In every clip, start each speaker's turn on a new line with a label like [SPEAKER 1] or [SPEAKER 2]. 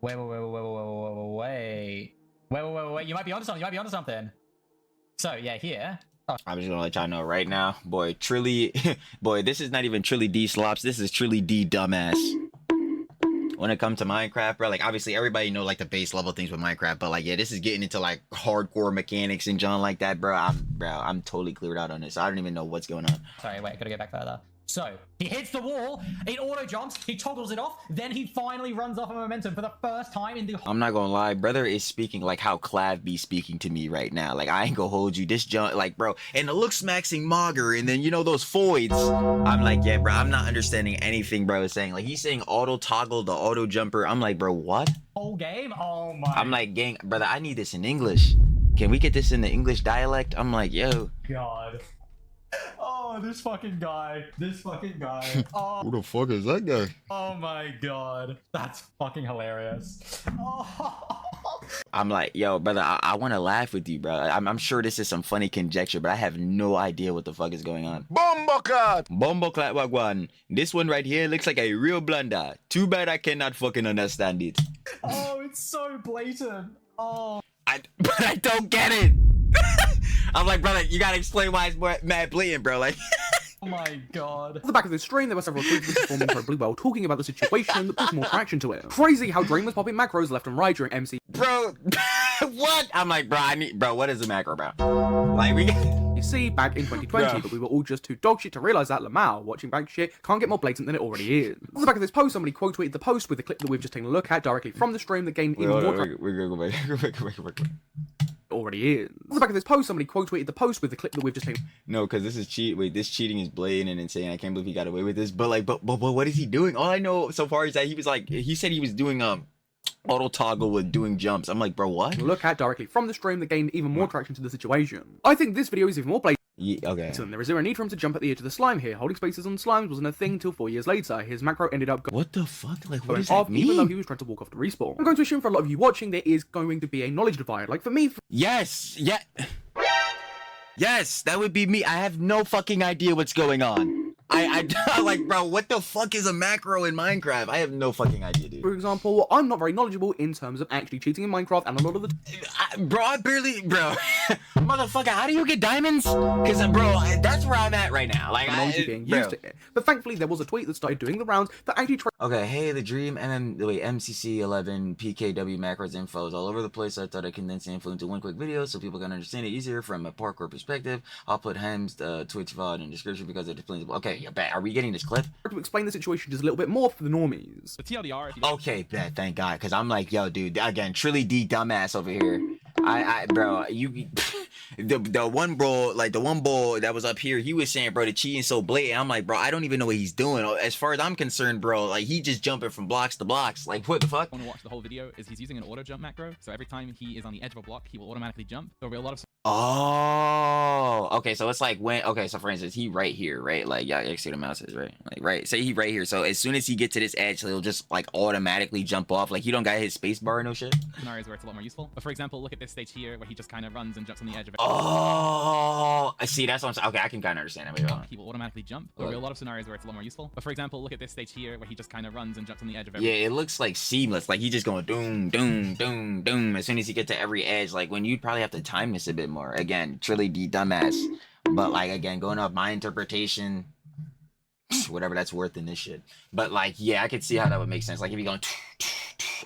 [SPEAKER 1] Wait. You might be onto something. So yeah, here. Oh.
[SPEAKER 2] I'm just gonna let y'all know right now, boy. Trilly, boy, this is not even Trilly D slops. This is Trilly D dumbass. When it comes to Minecraft, bro, like obviously everybody know like the base level things with Minecraft, but like yeah, this is getting into like hardcore mechanics and John like that, bro. I'm totally cleared out on this. I don't even know what's going on.
[SPEAKER 1] Sorry, wait, gotta get back further. So he hits the wall, it auto jumps, he toggles it off, then he finally runs off of momentum for the first time in the.
[SPEAKER 2] I'm not gonna lie, brother is speaking like how Clav be speaking to me right now. Like I ain't gonna hold you. This jump, like bro, and it looks maxing Mogger, and then you know those foids. I'm like, yeah, bro, I'm not understanding anything, bro is saying. Like he's saying auto toggle the auto jumper. I'm like, bro, what?
[SPEAKER 1] Whole game? Oh my.
[SPEAKER 2] I'm like, gang, brother, I need this in English. Can we get this in the English dialect? I'm like, yo.
[SPEAKER 1] God. Oh, this fucking guy. Oh.
[SPEAKER 2] Who the fuck is that guy?
[SPEAKER 1] Oh my god. That's fucking hilarious. Oh.
[SPEAKER 2] I'm like, yo, brother, I want to laugh with you, bro. I'm sure this is some funny conjecture, but I have no idea what the fuck is going on. Bomboclat! Bomboclat wagwan. This one right here looks like a real blunder. Too bad I cannot fucking understand it.
[SPEAKER 1] Oh, it's so blatant. Oh.
[SPEAKER 2] But I don't get it. I'm like, brother, you gotta explain why it's mad blatant, bro. Like,
[SPEAKER 1] oh my god.
[SPEAKER 3] Off the back of this stream, there were several tweets performing incredibly well, talking about the situation that puts more traction to it. Crazy how Dream was popping macros left and right during MC.
[SPEAKER 2] Bro, what? I'm like, bro, what is a macro, bro? Like, we
[SPEAKER 3] See back in 2020, but we were all just too dogshit to realize that Lamau watching bank shit can't get more blatant than it already is. Off the back of this post, somebody quote tweeted the post with the clip that we've just taken a look at directly from the stream that gained even more traction.
[SPEAKER 2] We're gonna go back.
[SPEAKER 3] Already is. Off the back of this post, somebody quote tweeted the post with the clip that we've just taken.
[SPEAKER 2] No, because this is this cheating is blatant and insane. I can't believe he got away with this. But like, but what is he doing? All I know so far is that he was like, he said he was doing auto toggle with doing jumps. I'm like, bro, what?
[SPEAKER 3] Look at directly from the stream that gained even more traction to the situation. I think this video is even more blatant.
[SPEAKER 2] Yeah, okay.
[SPEAKER 3] So there is zero need for him to jump at the edge of the slime here. Holding spaces on slimes wasn't a thing till 4 years later. His macro ended up
[SPEAKER 2] What the fuck? Like, what
[SPEAKER 3] going
[SPEAKER 2] does that
[SPEAKER 3] off
[SPEAKER 2] mean?
[SPEAKER 3] even though he was trying to walk off the respawn. I'm going to assume for a lot of you watching there is going to be a knowledge divide. Like for me,
[SPEAKER 2] Yes, that would be me. I have no fucking idea what's going on. I like, bro, what the fuck is a macro in Minecraft? I have no fucking idea, dude.
[SPEAKER 3] for example, I'm not very knowledgeable in terms of actually cheating in Minecraft, and a lot of the
[SPEAKER 2] Bro, motherfucker, how do you get diamonds? Because, bro, that's where I'm at right now. Like,
[SPEAKER 3] technology being used to it. But thankfully, there was a tweet that started doing the rounds that actually tried.
[SPEAKER 2] Okay, hey, the dream, MCC 11, PKW macros info is all over the place. So I thought I'd condense the info into one quick video so people can understand it easier from a parkour perspective. I'll put Hem's Twitch VOD in the description because it explains. Okay, yeah, bet. Are we getting this clip?
[SPEAKER 3] To explain the situation just a little bit more for the normies.
[SPEAKER 4] The TLDR.
[SPEAKER 2] Okay, bet. Thank God, because I'm like, yo, dude, again, Trilly D dumbass over here. Bro, you, the one bro that was up here, he was saying, bro, the cheating so blatant. I'm like, bro, I don't even know what he's doing. As far as I'm concerned, bro, like he just jumping from blocks to blocks. Like, what the fuck?
[SPEAKER 4] I want to watch the whole video is he's using an auto jump macro, so every time he is on the edge of a block, he will automatically jump. There'll be a lot of.
[SPEAKER 2] Oh, okay. So it's like when, okay. So for instance, he right here, right? Like, yeah, you see the mouse is right, like, right. Say he right here. So as soon as he gets to this edge, he'll just like automatically jump off. Like, you don't got his space bar or no shit.
[SPEAKER 4] Scenarios where it's a lot more useful. But for example, look at this stage here where he just kind of runs and jumps on the edge of it.
[SPEAKER 2] Oh, I see. That's what I'm saying. Okay, I can kind of understand that.
[SPEAKER 4] He will automatically jump. There'll be a lot of scenarios where it's a lot more useful. But for example, look at this stage here where he just kind of runs and jumps on the edge of it.
[SPEAKER 2] Yeah, it looks like seamless. Like he's just going doom, doom, doom, doom. As soon as you get to every edge, like when you'd probably have to time this a bit more. Again, Trilly D dumbass. But like, again, going off my interpretation, whatever that's worth in this shit. But like, yeah, I could see how that would make sense. Like if you're going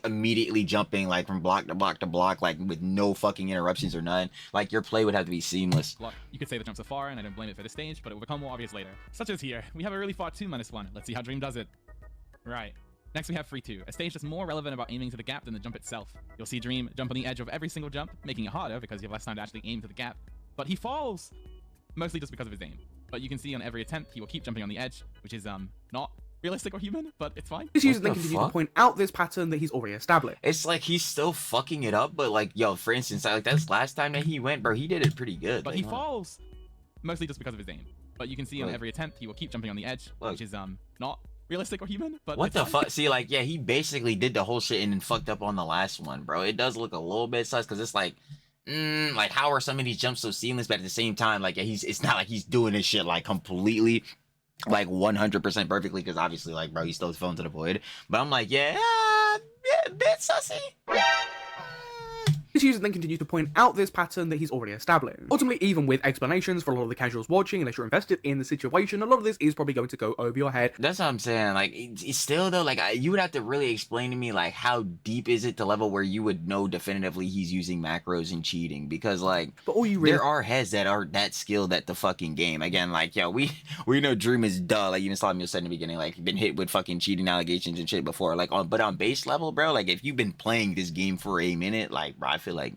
[SPEAKER 2] immediately jumping like from block to block to block, like with no fucking interruptions or none, like your play would have to be seamless.
[SPEAKER 4] You could say the jumps are far, and I don't blame it for this stage, but it will become more obvious later. Such as here, we have a really far 2-1. Let's see how Dream does it. Right. Next we have Free 2, a stage that's more relevant about aiming to the gap than the jump itself. You'll see Dream jump on the edge of every single jump, making it harder because you have less time to actually aim to the gap. But he falls, mostly just because of his aim. But you can see on every attempt, he will keep jumping on the edge, which is not realistic or human, but it's fine.
[SPEAKER 3] This user then continues to point out this pattern that he's already established.
[SPEAKER 2] It's like he's still fucking it up, but like, yo, for instance, like that's last time that he went, bro, he did it pretty good.
[SPEAKER 4] But
[SPEAKER 2] like,
[SPEAKER 4] he falls, mostly just because of his aim. But you can see on every attempt, he will keep jumping on the edge, which is not realistic or human, but
[SPEAKER 2] what the fuck? See, like, yeah, he basically did the whole shit and then fucked up on the last one, bro. It does look a little bit sus because it's like, like how are some of these jumps so seamless, but at the same time, like, yeah, it's not like he's doing this shit like completely, like 100% perfectly, because obviously, like, bro, he still falling to the void. But I'm like, yeah, bit sussy.
[SPEAKER 3] This user then continues to point out this pattern that he's already established. Ultimately, even with explanations for a lot of the casuals watching, unless you're invested in the situation, a lot of this is probably going to go over your head.
[SPEAKER 2] That's what I'm saying. Like, it's still though, like, you would have to really explain to me, like, how deep is it to level where you would know definitively he's using macros and cheating? Because, like,
[SPEAKER 3] But all you really
[SPEAKER 2] there are heads that are that skilled at the fucking game. Again, like, yo, we know Dream is duh. Like, even Slop said in the beginning, like, been hit with fucking cheating allegations and shit before. Like, but on base level, bro, like, if you've been playing this game for a minute, like, bro, I feel like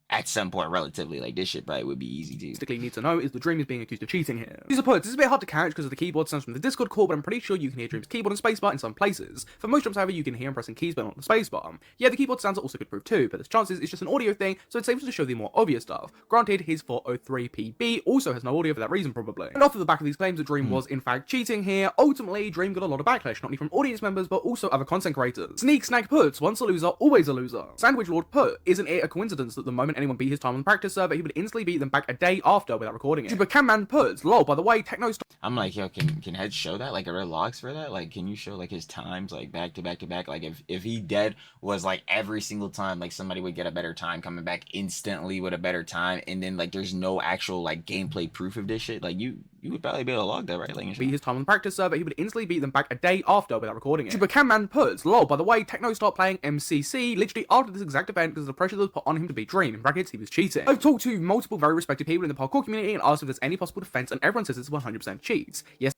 [SPEAKER 2] at some point, relatively, like, this shit probably would be easy to.
[SPEAKER 3] realistically need to know is the Dream is being accused of cheating here. User puts, this is a bit hard to catch because of the keyboard sounds from the Discord call, but I'm pretty sure you can hear Dream's keyboard and spacebar in some places. For most jumps, however, you can hear him pressing keys but not the spacebar. Yeah, the keyboard sounds are also good proof too, but there's chances it's just an audio thing, so it's safer to show the more obvious stuff. Granted, his 403PB also has no audio for that reason, probably. And off of the back of these claims that Dream was in fact cheating here, ultimately, Dream got a lot of backlash, not only from audience members, but also other content creators. Sneak Snag puts, once a loser, always a loser. Sandwich Lord put, isn't it a coincidence that the moment anyone beat his time on the practice server, he would instantly beat them back a day after without recording it? Super Camman puts, lol, by the way, Techno
[SPEAKER 2] I'm like, yo, can heads show that? Like, are there logs for that? Like, can you show like his times like back to back to back? Like, if he dead was like every single time, like somebody would get a better time coming back instantly with a better time, and then like there's no actual like gameplay proof of this shit. Like you would probably be able to log that, right? Like,
[SPEAKER 3] beat his time on the practice server, he would instantly beat them back a day after without recording it. Super Camman puts, lol, by the way, Techno stopped playing MCC literally after this exact event because of the pressure that was put on him to beat Dream. In brackets, he was cheating. I've talked to multiple very respected people in the parkour community and asked if there's any possible defense, and everyone says it's 100% cheats. Yes.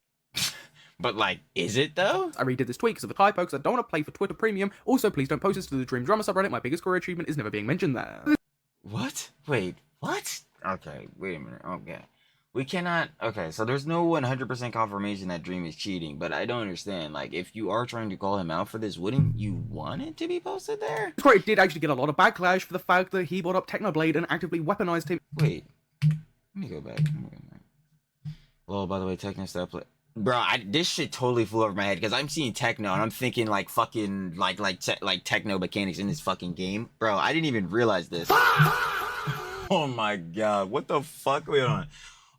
[SPEAKER 2] But like, is it though?
[SPEAKER 3] I redid this tweet because of a typo because I don't want to play for Twitter Premium. Also, please don't post this to the Dream Drummer subreddit. My biggest career achievement is never being mentioned there.
[SPEAKER 2] What? Wait, what? Okay, wait a minute. Okay. We cannot. Okay, so there's no 100% confirmation that Dream is cheating, but I don't understand. Like, if you are trying to call him out for this, wouldn't you want it to be posted there?
[SPEAKER 3] This quote did actually get a lot of backlash for the fact that he brought up Technoblade and actively weaponized him.
[SPEAKER 2] Wait, let me go back. Well, by the way, Techno stop play. Bro, this shit totally flew over my head because I'm seeing Techno and I'm thinking like fucking like techno mechanics in this fucking game. Bro, I didn't even realize this. Oh my god, what the fuck? Wait on.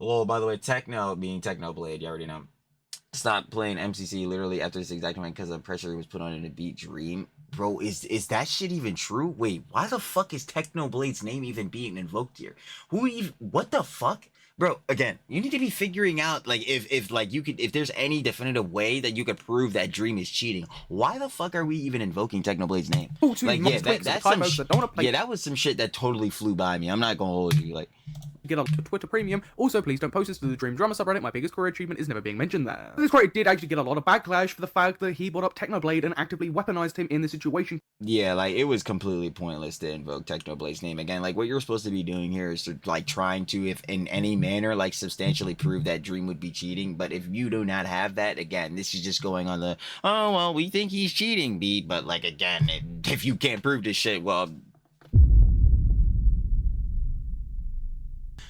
[SPEAKER 2] Oh, by the way, Techno being Technoblade, you already know. Stopped playing MCC literally after this exact moment because of pressure was put on him to beat Dream. Bro, is that shit even true? Wait, why the fuck is Technoblade's name even being invoked here? What the fuck? Bro, again, you need to be figuring out like if there's any definitive way that you could prove that Dream is cheating. Why the fuck are we even invoking Technoblade's name? Like, yeah, that's some yeah, that was some shit that totally flew by me. I'm not gonna hold you. Like,
[SPEAKER 3] get on to Twitter Premium. Also, please don't post this to the Dream Drummer subreddit. My biggest career achievement is never being mentioned there. This quote did actually get a lot of backlash for the fact that he brought up Technoblade and actively weaponized him in the situation.
[SPEAKER 2] Yeah, like, it was completely pointless to invoke Technoblade's name. Again, like, what you're supposed to be doing here is to, like, trying to, if in any manner, like, substantially prove that Dream would be cheating. But if you do not have that, again, this is just going on the, oh, well, we think he's cheating beat. But, like, again, if you can't prove this shit, well,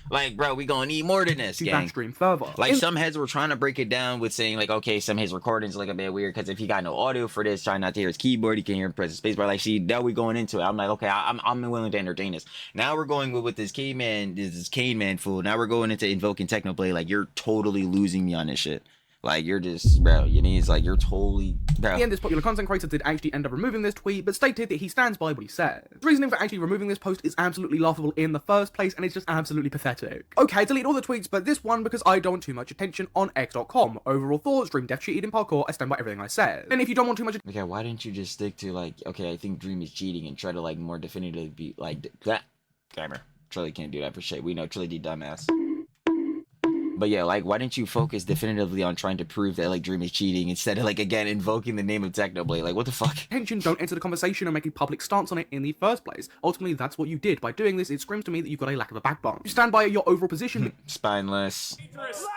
[SPEAKER 2] like, bro, we gonna need more than this, gang.
[SPEAKER 3] Stream further.
[SPEAKER 2] Like, some heads were trying to break it down with saying, like, okay, some of his recordings look a bit weird because if he got no audio for this, trying not to hear his keyboard, he can hear him press the spacebar. Like, see, now we going into it. I'm like, okay, I'm willing to entertain this. Now we're going with this caveman, this Cane Man fool. Now we're going into invoking Technoblade. Like, you're totally losing me on this shit. Like, you're just, bro, you mean, it's like, you're totally, bro.
[SPEAKER 3] In the end, this popular content creator did actually end up removing this tweet, but stated that he stands by what he said. The reasoning for actually removing this post is absolutely laughable in the first place, and it's just absolutely pathetic. Okay, delete all the tweets, but this one because I don't want too much attention on X.com. Overall thoughts, Dream def cheated in parkour, I stand by everything I said. And if you don't want too much
[SPEAKER 2] okay, why didn't you just stick to, like, okay, I think Dream is cheating and try to, like, more definitively be, like, that. Gamer. Trilly can't do that for shit. We know Trilly D dumbass. But yeah, like, why didn't you focus definitively on trying to prove that, like, Dream is cheating instead of, like, again, invoking the name of Technoblade? Like, what the fuck?
[SPEAKER 3] attention, don't enter the conversation and make a public stance on it in the first place. Ultimately, that's what you did. By doing this, it screams to me that you've got a lack of a backbone. You stand by your overall position.
[SPEAKER 2] Spineless.
[SPEAKER 5] Let's up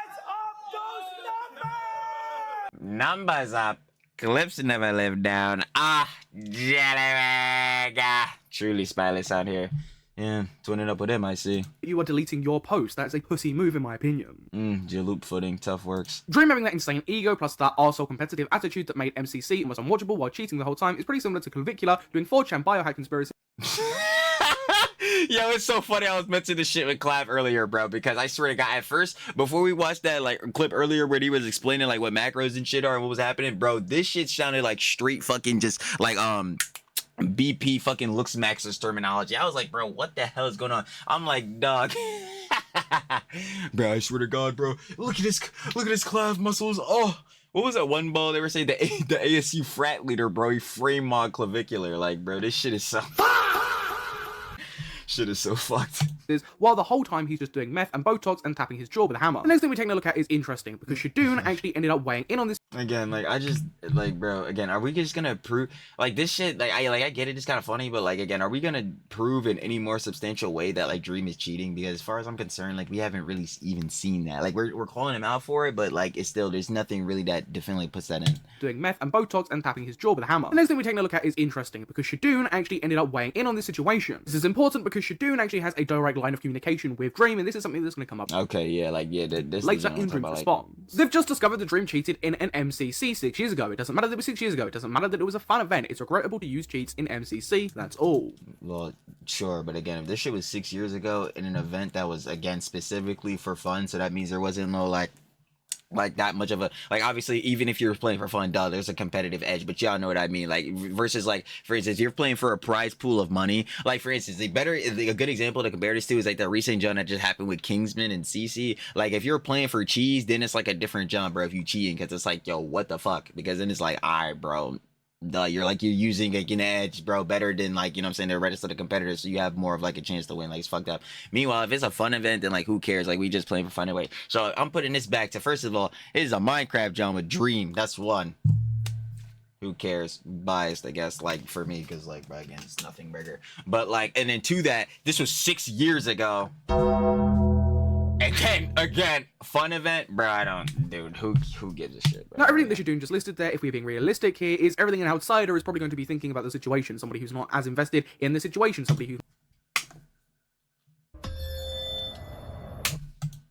[SPEAKER 5] those
[SPEAKER 2] Numbers up. Clips never live down. Ah, jellybaga. Truly spineless out here. Yeah, twinning up with him, I see.
[SPEAKER 3] You are deleting your post. That's a pussy move, in my opinion.
[SPEAKER 2] Loop footing, tough works.
[SPEAKER 3] Dream having that insane ego plus that arsehole competitive attitude that made MCC and was unwatchable while cheating the whole time is pretty similar to Clavicula doing 4chan biohack conspiracy.
[SPEAKER 2] Yo, it's so funny. I was mentioning this shit with Clav earlier, bro, because I swear to God, at first, before we watched that like clip earlier where he was explaining like what macros and shit are and what was happening, bro, this shit sounded like straight fucking just like BP fucking looks max's terminology. I was like, bro, what the hell is going on? I'm like, dog. Bro, I swear to God, bro. Look at his calf muscles. Oh, what was that one ball they were saying? The ASU frat leader, bro. He frame mod clavicular. Like, bro, this shit is so shit is so fucked.
[SPEAKER 3] While the whole time he's just doing meth and Botox and tapping his jaw with a hammer. The next thing we take a look at is interesting because Shadoon actually ended up weighing in on this.
[SPEAKER 2] Again, like, I just, like, bro, again, are we just gonna prove, like, this shit, like, I get it, it's kind of funny, but, like, again, are we gonna prove in any more substantial way that, like, Dream is cheating? Because as far as I'm concerned, like, we haven't really even seen that. Like, we're calling him out for it, but, like, it's still, there's nothing really that definitely puts that in.
[SPEAKER 3] Doing meth and Botox and tapping his jaw with a hammer. The next thing we take a look at is interesting because Shadoon actually ended up weighing in on this situation. This is important because Shadoon actually has a direct line of communication with Dream, and this is something that's going to come up.
[SPEAKER 2] Okay, yeah, like, yeah, this
[SPEAKER 3] later in Dream's response. They've just discovered that Dream cheated in an MCC 6 years ago. It doesn't matter that it was 6 years ago. It doesn't matter that it was a fun event. It's regrettable to use cheats in MCC. That's all.
[SPEAKER 2] Well, sure, but again, if this shit was 6 years ago in an event that was, again, specifically for fun, so that means there wasn't no, like that much of a, like, obviously, even if you're playing for fun, duh, there's a competitive edge, but y'all know what I mean, like, versus, like, for instance, you're playing for a prize pool of money, like, for instance, a good example to compare this to is, like, the recent jump that just happened with Kingsman and CC. Like, if you're playing for cheese, then it's, like, a different jump, bro, if you cheating, because it's like, yo, what the fuck, because then it's like, alright, bro, duh, you're using, like, an edge, bro, better than, like, you know what I'm saying, the rest of the competitors, so you have more of, like, a chance to win. Like, it's fucked up. Meanwhile, if it's a fun event, then, like, who cares? Like, we just playing for fun anyway. So I'm putting this back to, first of all, it is a Minecraft jump with Dream. That's one. Who cares? Biased, I guess, like, for me, because, like, bro, again, it's nothing bigger. But, like, and then to that, this was 6 years ago. Again, fun event, bro. I don't, dude. Who gives a shit, bro?
[SPEAKER 3] Now, everything that Shadoon just listed there, if we're being realistic here, is everything an outsider is probably going to be thinking about the situation. Somebody who's not as invested in the situation. Somebody who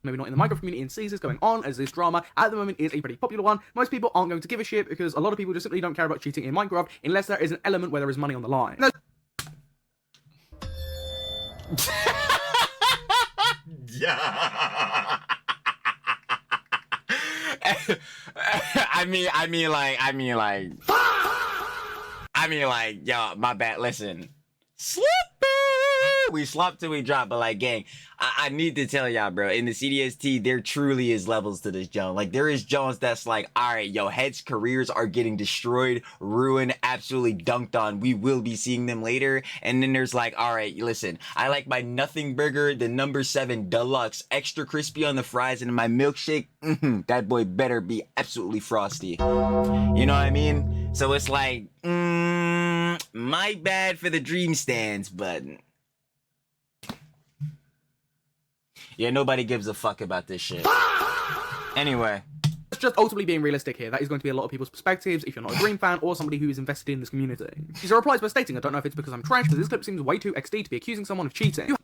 [SPEAKER 3] maybe not in the Minecraft community and sees this going on, as this drama at the moment is a pretty popular one. Most people aren't going to give a shit because a lot of people just simply don't care about cheating in Minecraft unless there is an element where there is money on the line.
[SPEAKER 2] Yeah. I mean, like, yo, my bad. Listen, Slippy! We slop till we drop, but, like, gang, I need to tell y'all, bro, in the CDST, there truly is levels to this Jones. Like, there is Jones that's like, alright, yo, heads' careers are getting destroyed, ruined, absolutely dunked on. We will be seeing them later. And then there's, like, alright, listen, I like my nothing burger, the number 7 deluxe, extra crispy on the fries, and my milkshake, that boy better be absolutely frosty. You know what I mean? So it's like, my bad for the Dream stands, but yeah, nobody gives a fuck about this shit. Anyway.
[SPEAKER 3] It's just ultimately being realistic here. That is going to be a lot of people's perspectives if you're not a Dream fan or somebody who is invested in this community. Caesar replies by stating, I don't know if it's because I'm trash, but this clip seems way too XD to be accusing someone of cheating.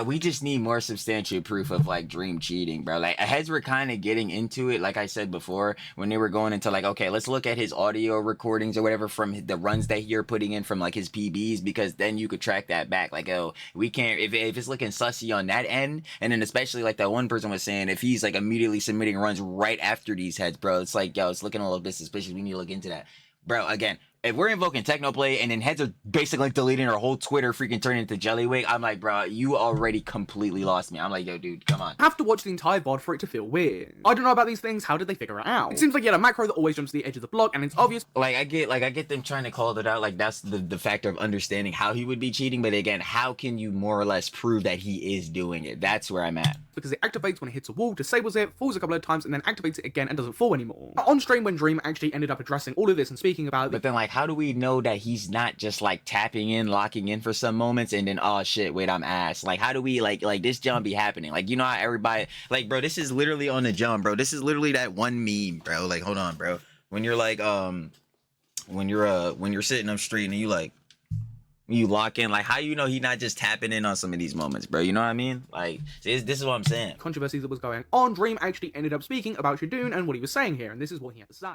[SPEAKER 2] We just need more substantial proof of, like, Dream cheating, bro. Like, heads were kind of getting into it, like I said before, when they were going into, like, okay, let's look at his audio recordings or whatever from the runs that you're putting in from, like, his PBs, because then you could track that back. Like, oh, we can't, if it's looking sussy on that end, and then especially, like, that one person was saying, if he's, like, immediately submitting runs right after these heads, bro, it's like, yo, it's looking a little bit suspicious. We need to look into that. Bro, again, if we're invoking Technoplay and then heads are basically deleting our whole Twitter, freaking turning into Jellywig, I'm like, bro, you already completely lost me. I'm like, yo, dude, come on.
[SPEAKER 3] I have to watch the entire VOD for it to feel weird. I don't know about these things. How did they figure it out? It seems like you had a macro that always jumps to the edge of the block, and it's obvious.
[SPEAKER 2] Like, I get them trying to call it out. Like, that's the factor of understanding how he would be cheating. But again, how can you more or less prove that he is doing it? That's where I'm at.
[SPEAKER 3] Because it activates when it hits a wall, disables it, falls a couple of times, and then activates it again and doesn't fall anymore. On stream, when Dream actually ended up addressing all of this and speaking about it.
[SPEAKER 2] But then, like, how do we know that he's not just, like, tapping in, locking in for some moments, and then, oh shit, wait, I'm ass. Like, how do we, like this jump be happening? Like, you know how everybody, like, bro, this is literally on the jump, bro. This is literally that one meme, bro. Like, hold on, bro. When you're like, when you're sitting up straight and you lock in, like, how you know he not just tapping in on some of these moments, bro? You know what I mean? Like, this is what I'm saying.
[SPEAKER 3] Controversy that was going on, Dream actually ended up speaking about Shadoon and what he was saying here, and this is what he had to say.